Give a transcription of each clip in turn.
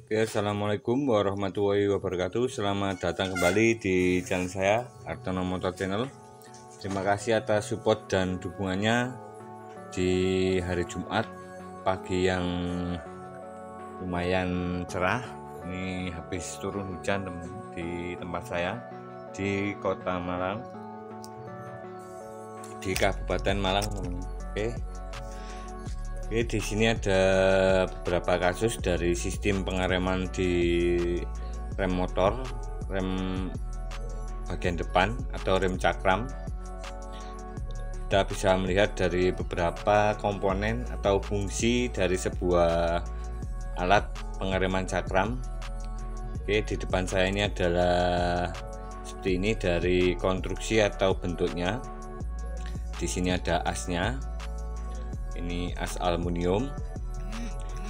Oke, assalamualaikum warahmatullahi wabarakatuh. Selamat datang kembali di channel saya, Artono Motor Channel. Terima kasih atas support dan dukungannya di hari Jumat pagi yang lumayan cerah. Ini habis turun hujan di tempat saya di Kota Malang, di Kabupaten Malang. Oke, di sini ada beberapa kasus dari sistem pengereman di rem motor, rem bagian depan atau rem cakram. Kita bisa melihat dari beberapa komponen atau fungsi dari sebuah alat pengereman cakram. Oke, di depan saya ini adalah seperti ini dari konstruksi atau bentuknya. Di sini ada asnya. Ini as aluminium,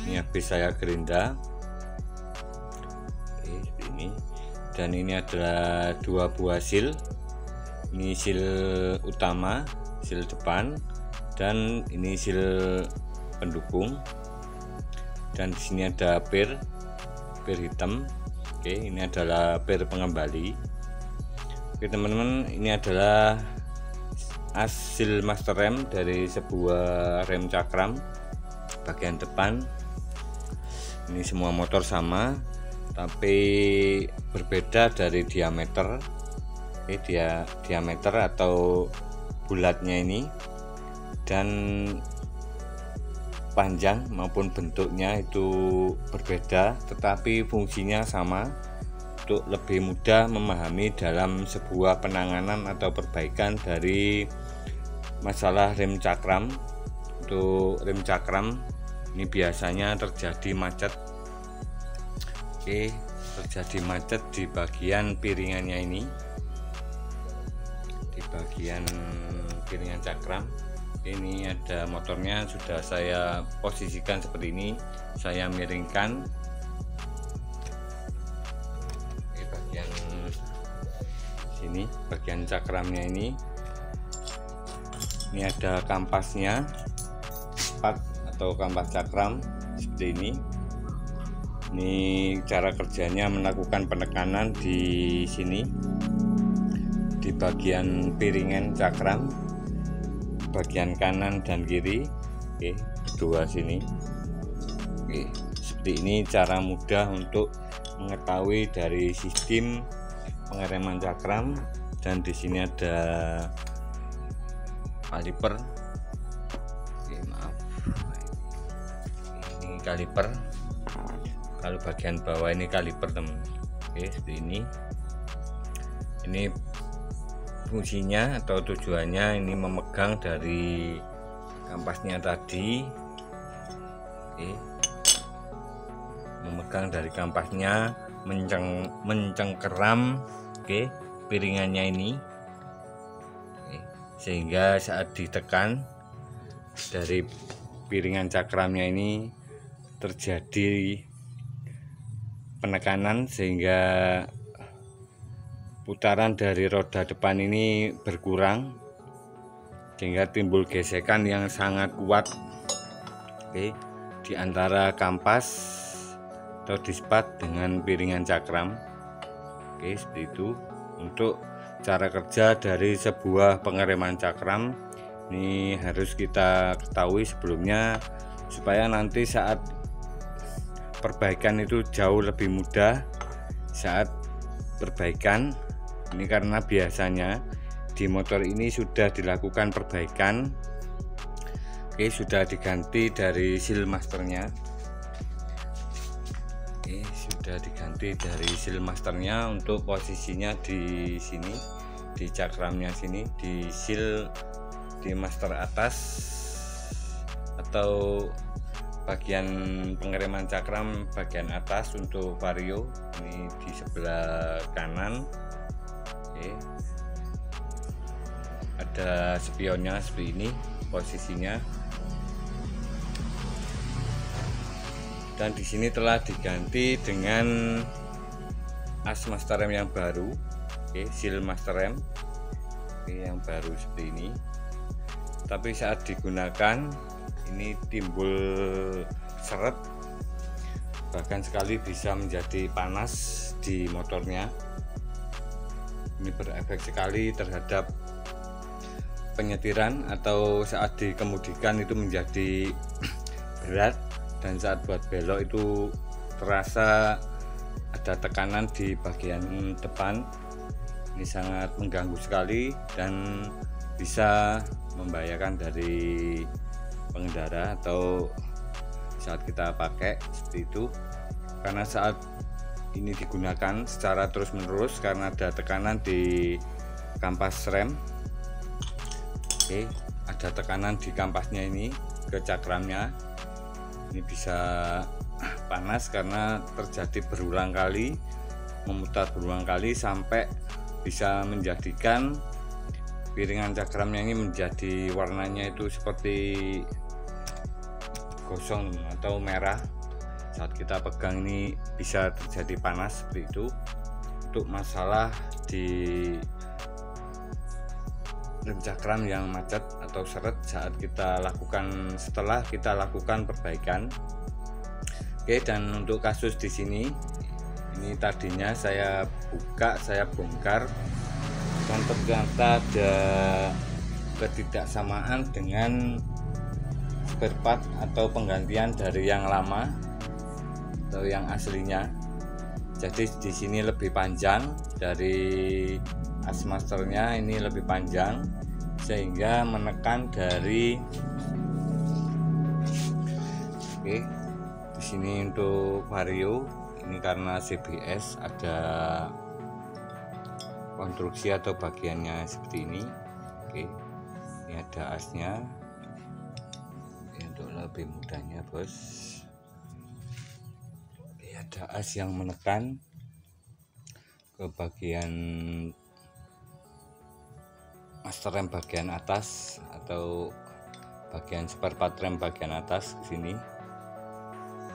ini habis saya gerinda seperti ini, dan ini adalah dua buah seal. Ini seal utama, seal depan, dan ini seal pendukung. Dan di sini ada per hitam. Oke, ini adalah per pengembali. Oke teman-teman, ini adalah as seal master rem dari sebuah rem cakram bagian depan. Ini semua motor sama tapi berbeda dari diameter. Oke, diameter atau bulatnya ini dan panjang maupun bentuknya itu berbeda, tetapi fungsinya sama untuk lebih mudah memahami dalam sebuah penanganan atau perbaikan dari masalah rem cakram. Untuk rem cakram ini biasanya terjadi macet. Oke, terjadi macet di bagian piringannya ini, di bagian piringan cakram. Ini ada motornya, sudah saya posisikan seperti ini, saya miringkan. Bagian sini, bagian cakramnya ini ada kampasnya, spak atau kampas cakram seperti ini. Ini cara kerjanya melakukan penekanan di sini, di bagian piringan cakram, bagian kanan dan kiri. Oke, kedua sini. Oke, seperti ini cara mudah untuk mengetahui dari sistem pengereman cakram. Dan di sini ada kaliper. Oke, maaf, ini kaliper. Kalau bagian bawah ini kaliper teman. Oke, seperti ini. Ini fungsinya atau tujuannya ini memegang dari kampasnya tadi. Oke, memegang dari kampasnya, mencengkeram piringannya ini. Oke, sehingga saat ditekan dari piringan cakramnya ini terjadi penekanan sehingga putaran dari roda depan ini berkurang, sehingga timbul gesekan yang sangat kuat di antara kampas atau dispat dengan piringan cakram. Oke, seperti itu untuk cara kerja dari sebuah pengereman cakram. Ini harus kita ketahui sebelumnya supaya nanti saat perbaikan itu jauh lebih mudah saat perbaikan. Ini karena biasanya di motor ini sudah dilakukan perbaikan. Oke, sudah diganti dari seal masternya. Oke, sudah diganti dari seal masternya. Untuk posisinya di sini, di cakramnya sini, di seal di master atas atau bagian pengereman cakram bagian atas untuk vario. Ini di sebelah kanan. Oke, ada spionnya seperti ini posisinya. Dan di sini telah diganti dengan as master rem yang baru. Oke, seal master rem. Oke, yang baru seperti ini. Tapi saat digunakan ini timbul seret bahkan sekali bisa menjadi panas di motornya. Ini berefek sekali terhadap penyetiran atau saat dikemudikan itu menjadi berat, dan saat buat belok itu terasa ada tekanan di bagian depan. Ini sangat mengganggu sekali dan bisa membahayakan dari pengendara atau saat kita pakai seperti itu, karena saat ini digunakan secara terus menerus karena ada tekanan di kampas rem. Oke, ada tekanan di kampasnya ini ke cakramnya. Ini bisa panas karena terjadi berulang kali, memutar berulang kali sampai bisa menjadikan piringan cakramnya ini menjadi warnanya itu seperti gosong atau merah. Saat kita pegang ini bisa terjadi panas seperti itu. Untuk masalah di rem cakram yang macet atau seret saat kita lakukan, setelah kita lakukan perbaikan. Oke, dan untuk kasus di sini, ini tadinya saya buka, saya bongkar, dan ternyata ada ketidaksamaan dengan spare part atau penggantian dari yang lama atau yang aslinya. Jadi di sini lebih panjang dari as masternya, ini lebih panjang sehingga menekan dari oke. Di sini untuk vario ini karena CBS ada konstruksi atau bagiannya seperti ini. Oke, ini ada asnya. Oke, untuk lebih mudahnya bos, ini ada as yang menekan ke bagian master rem bagian atas atau bagian spare part rem bagian atas sini.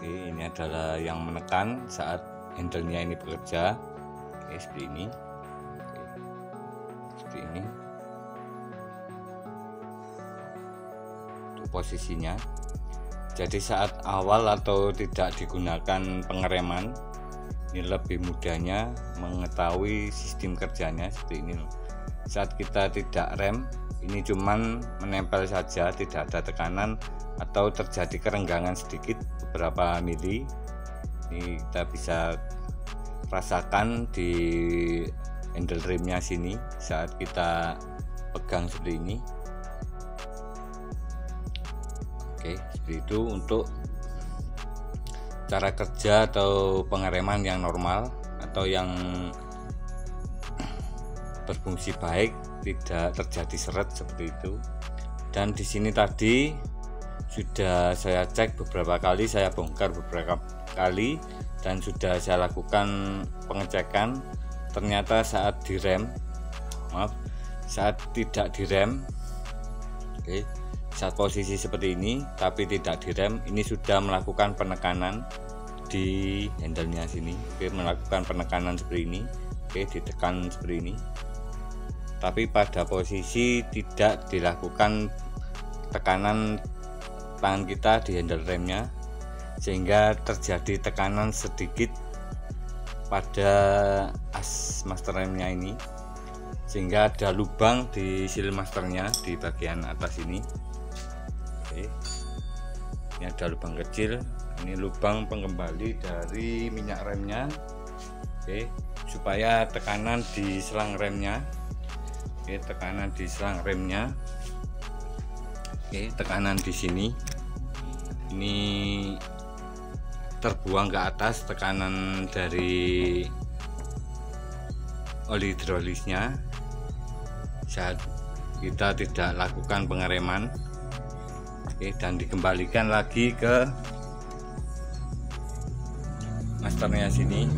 Oke, ini adalah yang menekan saat handle-nya ini bekerja. Oke, seperti ini. Oke, seperti ini untuk posisinya. Jadi saat awal atau tidak digunakan pengereman, ini lebih mudahnya mengetahui sistem kerjanya seperti ini. Saat kita tidak rem, ini cuman menempel saja, tidak ada tekanan atau terjadi kerenggangan sedikit beberapa mili. Ini kita bisa rasakan di handle remnya sini saat kita pegang seperti ini. Oke, seperti itu untuk cara kerja atau pengereman yang normal atau yang berfungsi baik, tidak terjadi seret seperti itu. Dan di sini tadi sudah saya cek beberapa kali, saya bongkar beberapa kali dan sudah saya lakukan pengecekan. Ternyata saat direm, saat tidak direm, oke, saat posisi seperti ini tapi tidak direm, ini sudah melakukan penekanan di handle-nya sini. Oke, melakukan penekanan seperti ini. Oke, ditekan seperti ini. Tapi pada posisi tidak dilakukan tekanan tangan kita di handle remnya, sehingga terjadi tekanan sedikit pada as master remnya ini, sehingga ada lubang di seal masternya di bagian atas ini. Oke, ini ada lubang kecil, ini lubang pengembali dari minyak remnya. Oke, supaya tekanan di selang remnya, oke, tekanan di selang remnya, oke, tekanan di sini ini terbuang ke atas, tekanan dari oli hidrolisnya saat kita tidak lakukan pengereman. Oke, dan dikembalikan lagi ke masternya sini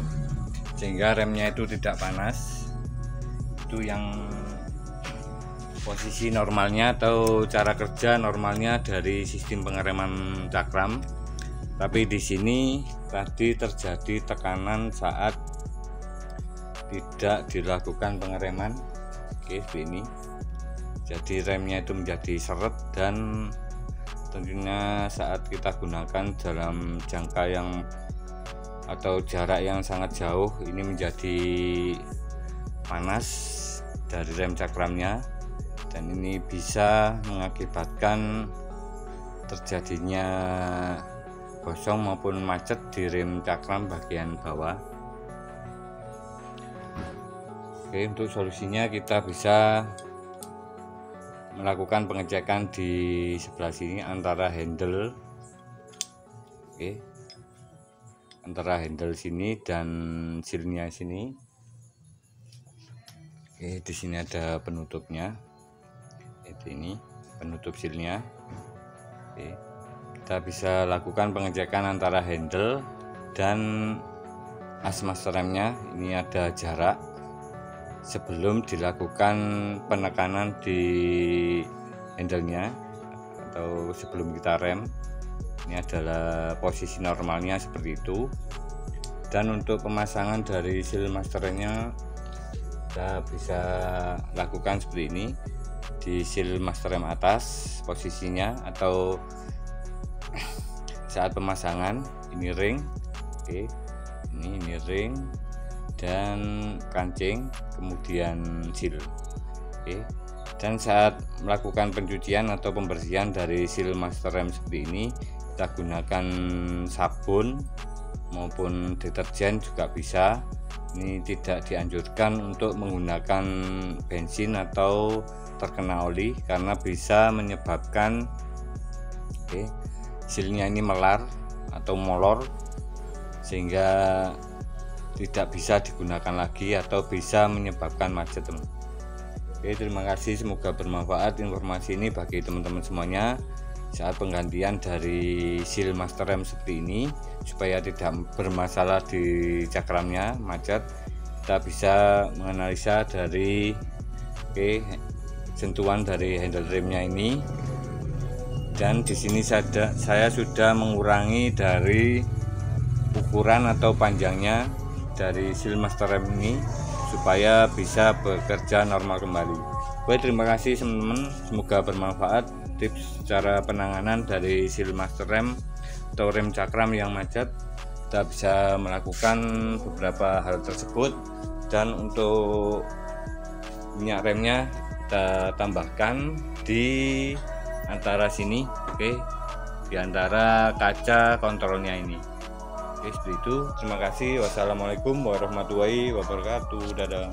sehingga remnya itu tidak panas. Itu yang posisi normalnya atau cara kerja normalnya dari sistem pengereman cakram. Tapi di sini tadi terjadi tekanan saat tidak dilakukan pengereman. Oke, seperti ini. Jadi remnya itu menjadi seret, dan tentunya saat kita gunakan dalam jangka yang atau jarak yang sangat jauh ini menjadi panas dari rem cakramnya, dan ini bisa mengakibatkan terjadinya gosong maupun macet di rem cakram bagian bawah. Oke, untuk solusinya kita bisa melakukan pengecekan di sebelah sini antara handle, oke, antara handle sini dan silnya sini. Oke, di sini ada penutupnya, itu ini penutup silnya. Oke, kita bisa lakukan pengecekan antara handle dan as master remnya. Ini ada jarak sebelum dilakukan penekanan di handle-nya atau sebelum kita rem. Ini adalah posisi normalnya seperti itu. Dan untuk pemasangan dari seal master remnya kita bisa lakukan seperti ini. Di seal master rem atas posisinya, atau saat pemasangan ini ring, oke, ini ring dan kancing, kemudian seal, oke. Dan saat melakukan pencucian atau pembersihan dari seal master rem seperti ini, kita gunakan sabun maupun deterjen juga bisa. Ini tidak dianjurkan untuk menggunakan bensin atau terkena oli karena bisa menyebabkan sealnya ini melar atau molor sehingga tidak bisa digunakan lagi atau bisa menyebabkan macet, teman. Oke, terima kasih, semoga bermanfaat informasi ini bagi teman-teman semuanya saat penggantian dari seal master rem seperti ini, supaya tidak bermasalah di cakramnya macet. Kita bisa menganalisa dari sentuhan dari handle remnya ini, dan di sini saya sudah mengurangi dari ukuran atau panjangnya dari seal master rem ini supaya bisa bekerja normal kembali. Oke, terima kasih teman-teman, semoga bermanfaat tips cara penanganan dari seal master rem atau rem cakram yang macet. Kita bisa melakukan beberapa hal tersebut, dan untuk minyak remnya kita tambahkan di antara sini, oke, di antara kaca kontrolnya ini. Oke, seperti itu. Terima kasih. Wassalamualaikum warahmatullahi wabarakatuh. Dadah.